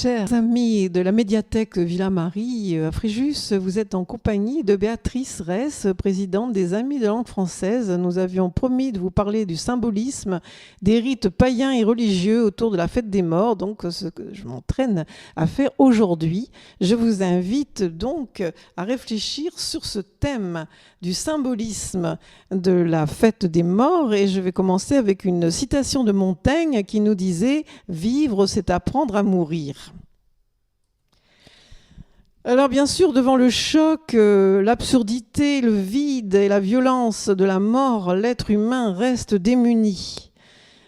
Chers amis de la médiathèque Villa-Marie à Fréjus, vous êtes en compagnie de Béatrice Ress, présidente des Amis de langue française. Nous avions promis de vous parler du symbolisme, des rites païens et religieux autour de la fête des morts, donc ce que je m'entraîne à faire aujourd'hui. Je vous invite donc à réfléchir sur ce thème du symbolisme de la fête des morts, et je vais commencer avec une citation de Montaigne qui nous disait « Vivre, c'est apprendre à mourir ». Alors bien sûr, devant le choc, l'absurdité, le vide et la violence de la mort, l'être humain reste démuni.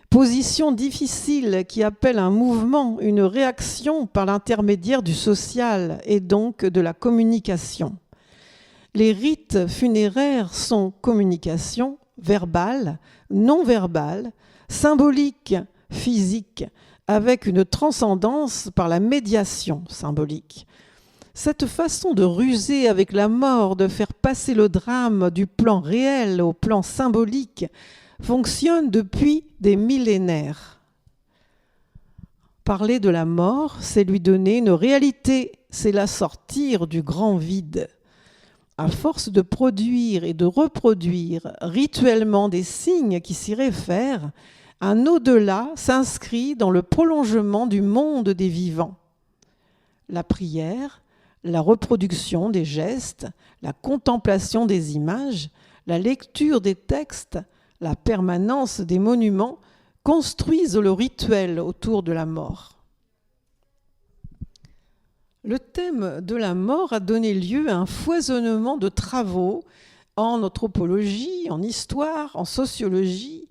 Position difficile qui appelle un mouvement, une réaction par l'intermédiaire du social et donc de la communication. Les rites funéraires sont communication verbale, non verbale, symbolique, physique, avec une transcendance par la médiation symbolique. Cette façon de ruser avec la mort, de faire passer le drame du plan réel au plan symbolique, fonctionne depuis des millénaires. Parler de la mort, c'est lui donner une réalité, c'est la sortir du grand vide. À force de produire et de reproduire rituellement des signes qui s'y réfèrent, un au-delà s'inscrit dans le prolongement du monde des vivants. La prière, la reproduction des gestes, la contemplation des images, la lecture des textes, la permanence des monuments construisent le rituel autour de la mort. Le thème de la mort a donné lieu à un foisonnement de travaux en anthropologie, en histoire, en sociologie.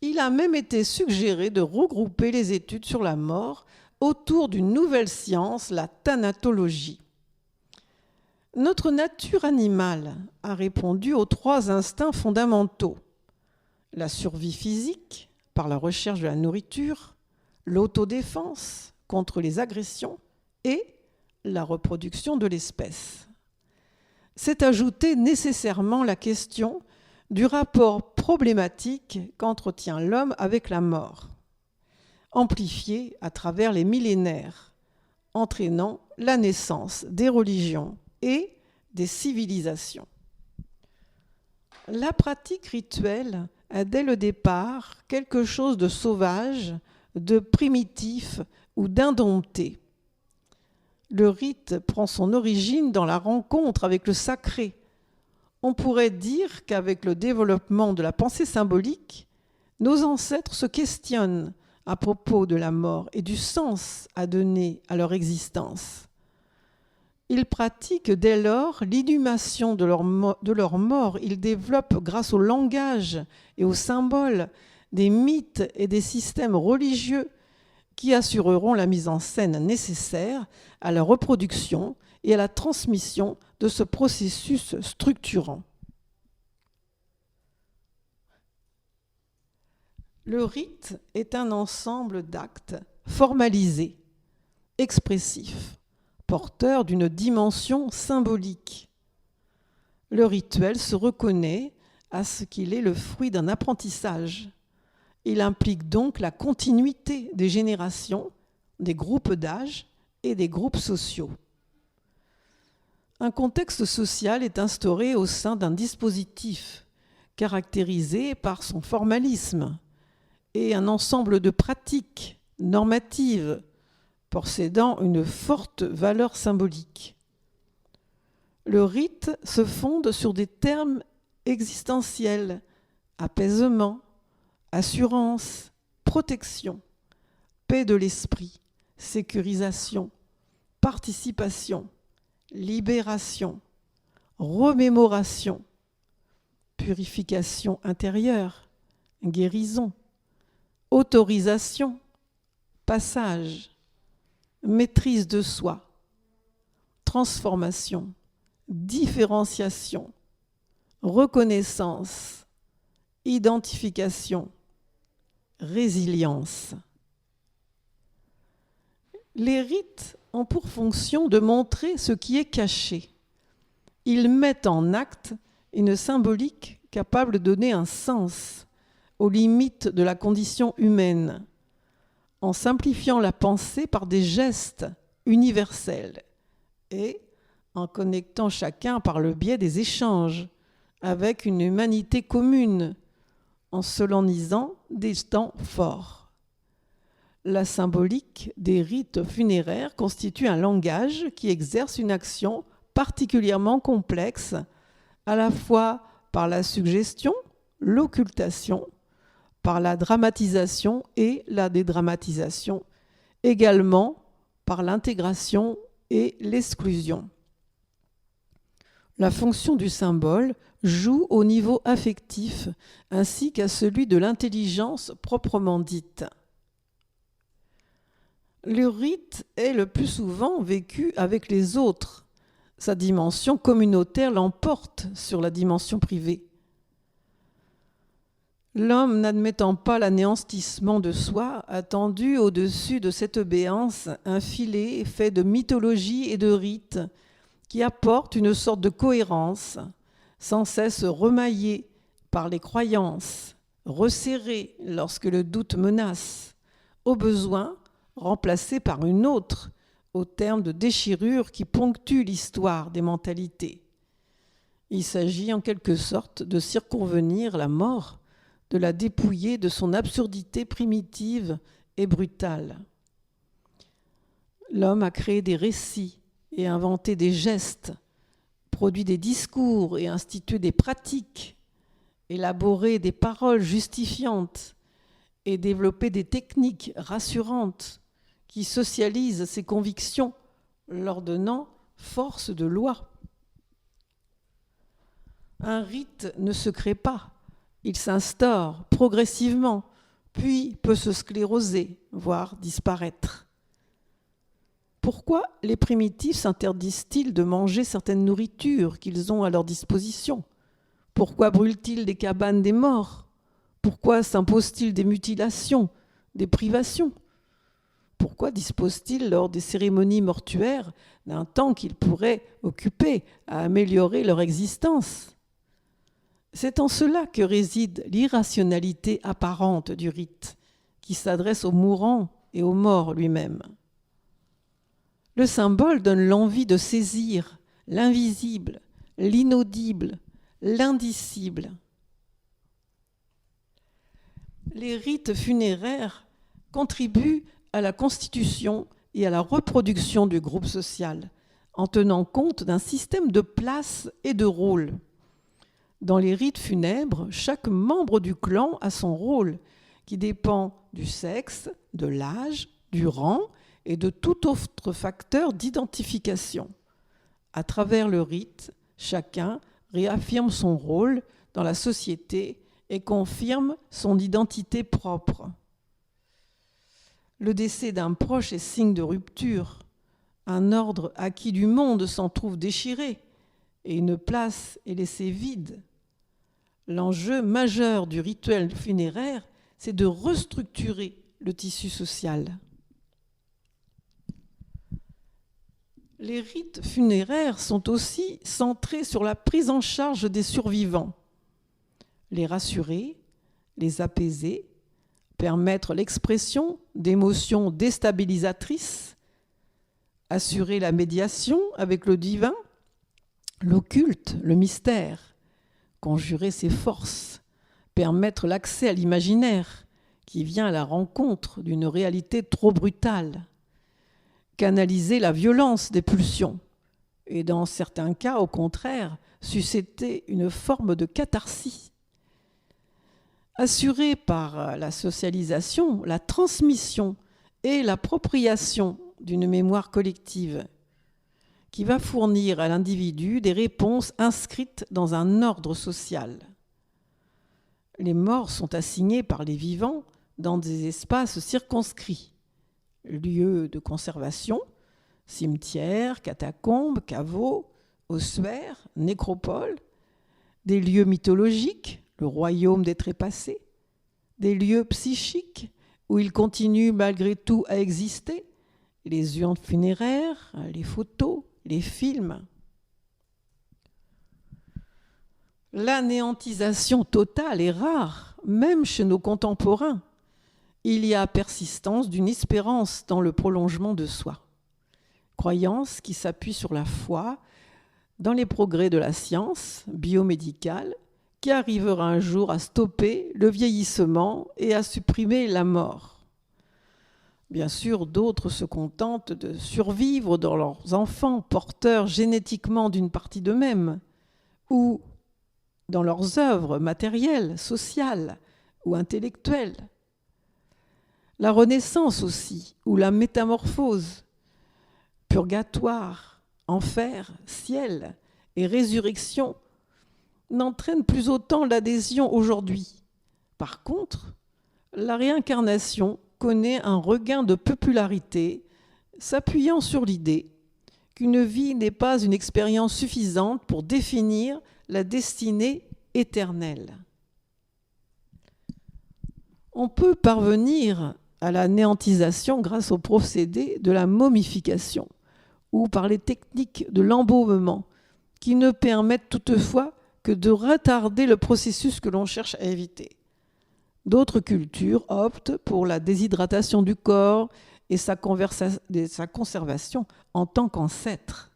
Il a même été suggéré de regrouper les études sur la mort autour d'une nouvelle science, la thanatologie. Notre nature animale a répondu aux 3 instincts fondamentaux. La survie physique, par la recherche de la nourriture, l'autodéfense contre les agressions et la reproduction de l'espèce. C'est ajouter nécessairement la question du rapport problématique qu'entretient l'homme avec la mort, amplifié à travers les millénaires, entraînant la naissance des religions et des civilisations. La pratique rituelle a dès le départ quelque chose de sauvage, de primitif ou d'indompté. Le rite prend son origine dans la rencontre avec le sacré. On pourrait dire qu'avec le développement de la pensée symbolique, nos ancêtres se questionnent à propos de la mort et du sens à donner à leur existence. Ils pratiquent dès lors l'inhumation de leur mort. Ils développent, grâce au langage et aux symboles, des mythes et des systèmes religieux qui assureront la mise en scène nécessaire à la reproduction et à la transmission de ce processus structurant. Le rite est un ensemble d'actes formalisés, expressifs, porteurs d'une dimension symbolique. Le rituel se reconnaît à ce qu'il est le fruit d'un apprentissage. Il implique donc la continuité des générations, des groupes d'âge et des groupes sociaux. Un contexte social est instauré au sein d'un dispositif caractérisé par son formalisme et un ensemble de pratiques normatives possédant une forte valeur symbolique. Le rite se fonde sur des termes existentiels, apaisement, assurance, protection, paix de l'esprit, sécurisation, participation, libération, remémoration, purification intérieure, guérison, autorisation, passage, maîtrise de soi, transformation, différenciation, reconnaissance, identification, résilience. Les rites ont pour fonction de montrer ce qui est caché. Ils mettent en acte une symbolique capable de donner un sens aux limites de la condition humaine, en simplifiant la pensée par des gestes universel et en connectant chacun par le biais des échanges avec une humanité commune, en solennisant des temps forts. La symbolique des rites funéraires constitue un langage qui exerce une action particulièrement complexe, à la fois par la suggestion, l'occultation, par la dramatisation et la dédramatisation, également par l'intégration et l'exclusion. La fonction du symbole joue au niveau affectif ainsi qu'à celui de l'intelligence proprement dite. Le rite est le plus souvent vécu avec les autres. Sa dimension communautaire l'emporte sur la dimension privée. L'homme, n'admettant pas l'anéantissement de soi, a tendu au-dessus de cette béance un filet fait de mythologie et de rites qui apporte une sorte de cohérence, sans cesse remaillée par les croyances, resserrée lorsque le doute menace, au besoin remplacée par une autre, au terme de déchirures qui ponctuent l'histoire des mentalités. Il s'agit en quelque sorte de circonvenir la mort, de la dépouiller de son absurdité primitive et brutale. L'homme a créé des récits et inventé des gestes, produit des discours et institué des pratiques, élaboré des paroles justifiantes et développé des techniques rassurantes qui socialisent ses convictions, leur donnant force de loi. Un rite ne se crée pas, il s'instaure progressivement, puis peut se scléroser, voire disparaître. Pourquoi les primitifs s'interdisent-ils de manger certaines nourritures qu'ils ont à leur disposition ? Pourquoi brûlent-ils les cabanes des morts ? Pourquoi s'imposent-ils des mutilations, des privations ? Pourquoi disposent-ils lors des cérémonies mortuaires d'un temps qu'ils pourraient occuper à améliorer leur existence ? C'est en cela que réside l'irrationalité apparente du rite, qui s'adresse au mourant et au mort lui-même. Le symbole donne l'envie de saisir l'invisible, l'inaudible, l'indicible. Les rites funéraires contribuent à la constitution et à la reproduction du groupe social, en tenant compte d'un système de places et de rôles. Dans les rites funèbres, chaque membre du clan a son rôle, qui dépend du sexe, de l'âge, du rang et de tout autre facteur d'identification. À travers le rite, chacun réaffirme son rôle dans la société et confirme son identité propre. Le décès d'un proche est signe de rupture. Un ordre acquis du monde s'en trouve déchiré et une place est laissée vide. L'enjeu majeur du rituel funéraire, c'est de restructurer le tissu social. Les rites funéraires sont aussi centrés sur la prise en charge des survivants. Les rassurer, les apaiser, permettre l'expression d'émotions déstabilisatrices, assurer la médiation avec le divin, l'occulte, le mystère, conjurer ses forces, permettre l'accès à l'imaginaire qui vient à la rencontre d'une réalité trop brutale, canaliser la violence des pulsions et dans certains cas, au contraire, susciter une forme de catharsis. Assurer par la socialisation, la transmission et l'appropriation d'une mémoire collective qui va fournir à l'individu des réponses inscrites dans un ordre social. Les morts sont assignés par les vivants dans des espaces circonscrits, lieux de conservation, cimetières, catacombes, caveaux, ossuaires, nécropoles, des lieux mythologiques, le royaume des trépassés, des lieux psychiques où ils continuent malgré tout à exister, les urnes funéraires, les photos, les films. L'anéantisation totale est rare, même chez nos contemporains. Il y a persistance d'une espérance dans le prolongement de soi. croyance qui s'appuie sur la foi dans les progrès de la science biomédicale qui arrivera un jour à stopper le vieillissement et à supprimer la mort. Bien sûr, d'autres se contentent de survivre dans leurs enfants porteurs génétiquement d'une partie d'eux-mêmes ou dans leurs œuvres matérielles, sociales ou intellectuelles. La renaissance aussi, ou la métamorphose, purgatoire, enfer, ciel et résurrection n'entraînent plus autant l'adhésion aujourd'hui. Par contre, la réincarnation connaît un regain de popularité, s'appuyant sur l'idée qu'une vie n'est pas une expérience suffisante pour définir la destinée éternelle. On peut parvenir à la néantisation grâce au procédé de la momification ou par les techniques de l'embaumement qui ne permettent toutefois que de retarder le processus que l'on cherche à éviter. D'autres cultures optent pour la déshydratation du corps et sa conservation en tant qu'ancêtre.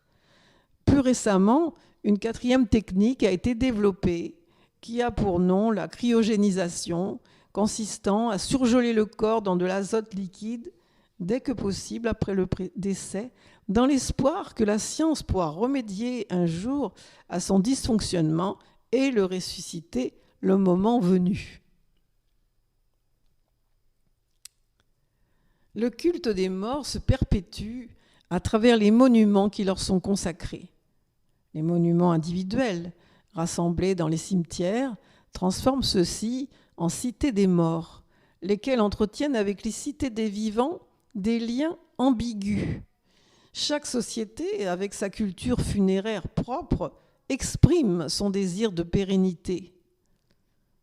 Plus récemment, une quatrième technique a été développée qui a pour nom la cryogénisation, consistant à surgeler le corps dans de l'azote liquide dès que possible après le décès, dans l'espoir que la science pourra remédier un jour à son dysfonctionnement et le ressusciter le moment venu. Le culte des morts se perpétue à travers les monuments qui leur sont consacrés. Les monuments individuels, rassemblés dans les cimetières, transforment ceux-ci en cités des morts, lesquelles entretiennent avec les cités des vivants des liens ambigus. Chaque société, avec sa culture funéraire propre, exprime son désir de pérennité.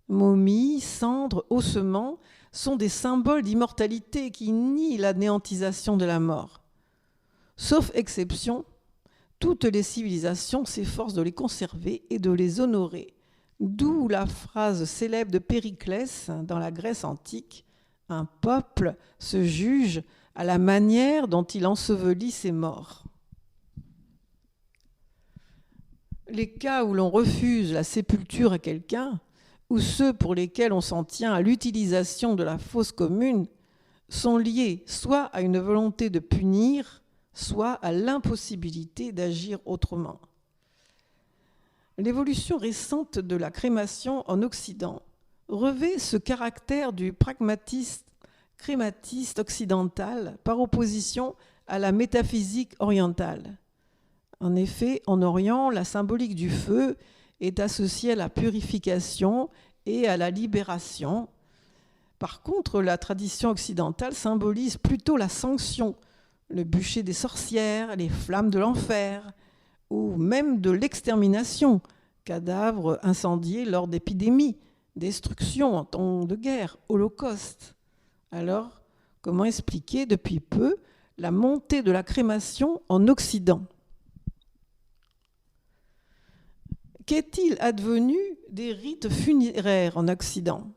Momies, cendres, ossements sont des symboles d'immortalité qui nient la néantisation de la mort. Sauf exception, toutes les civilisations s'efforcent de les conserver et de les honorer. D'où la phrase célèbre de Périclès dans la Grèce antique « Un peuple se juge à la manière dont il ensevelit ses morts ». Les cas où l'on refuse la sépulture à quelqu'un, ou ceux pour lesquels on s'en tient à l'utilisation de la fosse commune, sont liés soit à une volonté de punir, soit à l'impossibilité d'agir autrement. L'évolution récente de la crémation en Occident revêt ce caractère du pragmatisme crématiste occidental par opposition à la métaphysique orientale. En effet, en Orient, la symbolique du feu est associée à la purification et à la libération. Par contre, la tradition occidentale symbolise plutôt la sanction, le bûcher des sorcières, les flammes de l'enfer, ou même de l'extermination, cadavres incendiés lors d'épidémies, destruction en temps de guerre, holocauste. Alors, comment expliquer depuis peu la montée de la crémation en Occident ? Qu'est-il advenu des rites funéraires en Occident ?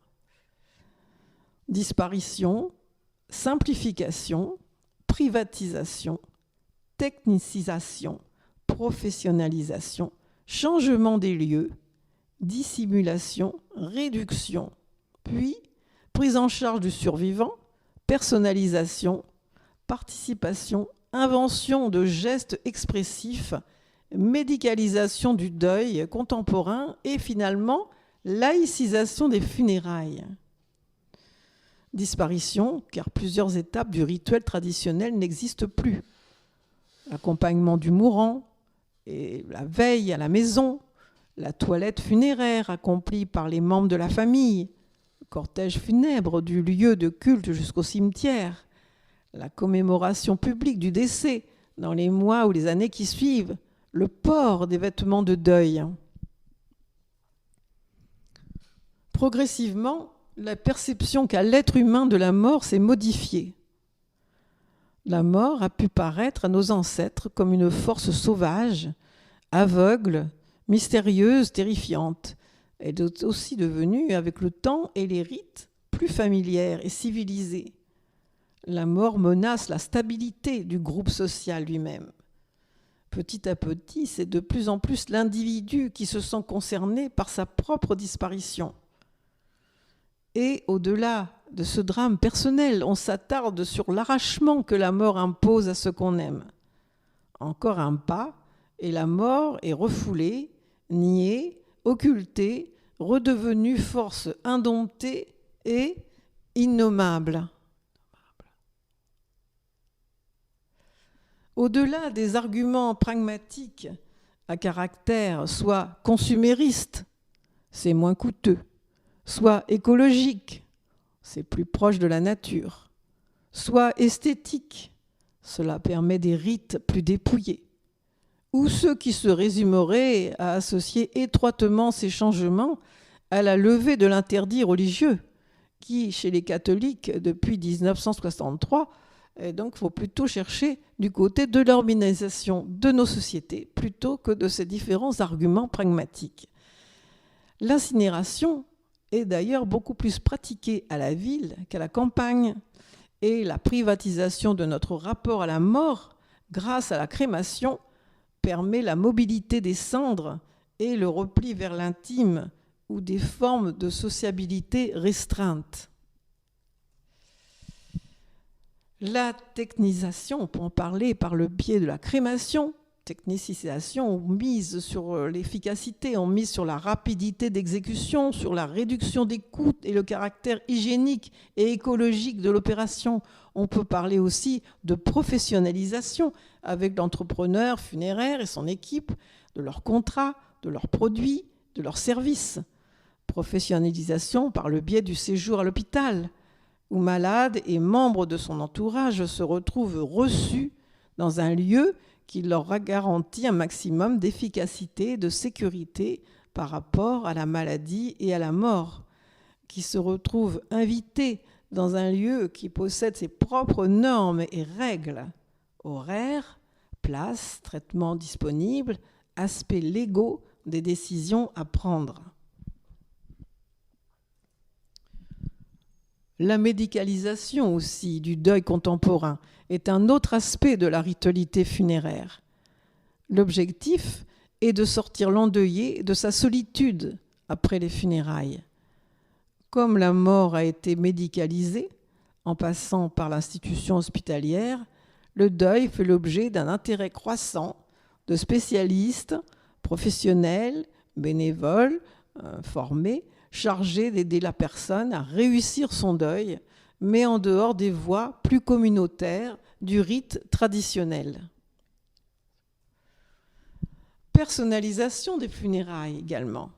Disparition, simplification, privatisation, technicisation, professionnalisation, changement des lieux, dissimulation, réduction, puis prise en charge du survivant, personnalisation, participation, invention de gestes expressifs, médicalisation du deuil contemporain et finalement laïcisation des funérailles. Disparition, car plusieurs étapes du rituel traditionnel n'existent plus. L'accompagnement du mourant, et la veille à la maison, la toilette funéraire accomplie par les membres de la famille, le cortège funèbre du lieu de culte jusqu'au cimetière, la commémoration publique du décès dans les mois ou les années qui suivent, le port des vêtements de deuil. Progressivement, la perception qu'a l'être humain de la mort s'est modifiée. La mort a pu paraître à nos ancêtres comme une force sauvage, aveugle, mystérieuse, terrifiante. Elle est aussi devenue, avec le temps et les rites, plus familière et civilisée. La mort menace la stabilité du groupe social lui-même. Petit à petit, c'est de plus en plus l'individu qui se sent concerné par sa propre disparition. Et au-delà de ce drame personnel, on s'attarde sur l'arrachement que la mort impose à ce qu'on aime. Encore un pas, et la mort est refoulée, niée, occultée, redevenue force indomptée et innommable. Au-delà des arguments pragmatiques à caractère soit consumériste, c'est moins coûteux, soit écologique, c'est plus proche de la nature, soit esthétique, cela permet des rites plus dépouillés, ou ceux qui se résumeraient à associer étroitement ces changements à la levée de l'interdit religieux, qui, chez les catholiques, depuis 1963, et donc, il faut plutôt chercher du côté de l'organisation de nos sociétés plutôt que de ces différents arguments pragmatiques. L'incinération est d'ailleurs beaucoup plus pratiquée à la ville qu'à la campagne, et la privatisation de notre rapport à la mort grâce à la crémation permet la mobilité des cendres et le repli vers l'intime ou des formes de sociabilité restreintes. La technisation, on peut en parler par le biais de la crémation. Technicisation, on mise sur l'efficacité, on mise sur la rapidité d'exécution, sur la réduction des coûts et le caractère hygiénique et écologique de l'opération. On peut parler aussi de professionnalisation avec l'entrepreneur funéraire et son équipe, de leurs contrats, de leurs produits, de leurs services. Professionnalisation par le biais du séjour à l'hôpital, où malade et membres de son entourage se retrouvent reçus dans un lieu qui leur a garanti un maximum d'efficacité et de sécurité par rapport à la maladie et à la mort, qui se retrouvent invités dans un lieu qui possède ses propres normes et règles, horaires, places, traitements disponibles, aspects légaux des décisions à prendre. La médicalisation aussi du deuil contemporain est un autre aspect de la ritualité funéraire. L'objectif est de sortir l'endeuillé de sa solitude après les funérailles. Comme la mort a été médicalisée, en passant par l'institution hospitalière, le deuil fait l'objet d'un intérêt croissant de spécialistes, professionnels, bénévoles, formés, chargé d'aider la personne à réussir son deuil, mais en dehors des voies plus communautaires du rite traditionnel. Personnalisation des funérailles également.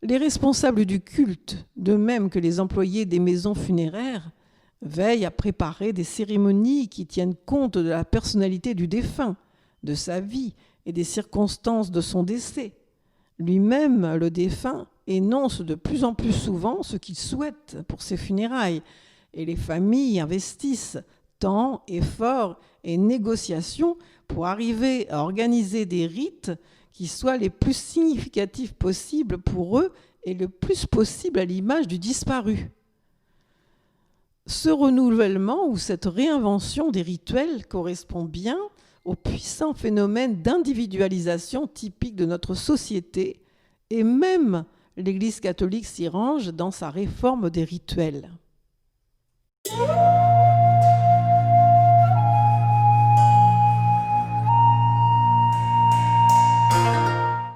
Les responsables du culte, de même que les employés des maisons funéraires, veillent à préparer des cérémonies qui tiennent compte de la personnalité du défunt, de sa vie et des circonstances de son décès. Lui-même, le défunt, énonce de plus en plus souvent ce qu'il souhaite pour ses funérailles, et les familles investissent temps, efforts et négociations pour arriver à organiser des rites qui soient les plus significatifs possibles pour eux et le plus possible à l'image du disparu. Ce renouvellement ou cette réinvention des rituels correspond bien au puissant phénomène d'individualisation typique de notre société, et même l'Église catholique s'y range dans sa réforme des rituels.